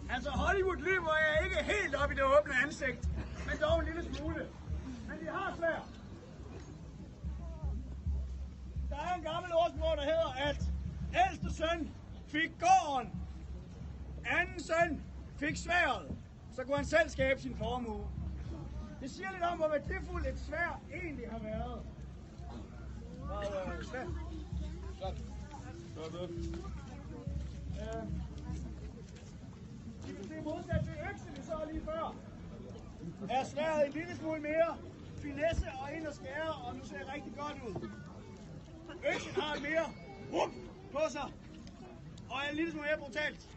Altså Hollywood løber jeg ikke helt op i det åbne ansigt, men dog en lille smule. Men de har svært. Der er en gammel ordsprog, der hedder, at ældste søn fik gården, anden søn fik sværdet, så kunne han selv skabe sin formue. Det siger lidt om, hvor værdifuldt et sværd egentlig har været. Sværd. Det er modsat til økse, vi så lige før. Er sværdet en lille smule mere finesse og ind og skære, og nu ser det rigtig godt ud. Øksen har mere på sig, og er en lille smule mere brutalt.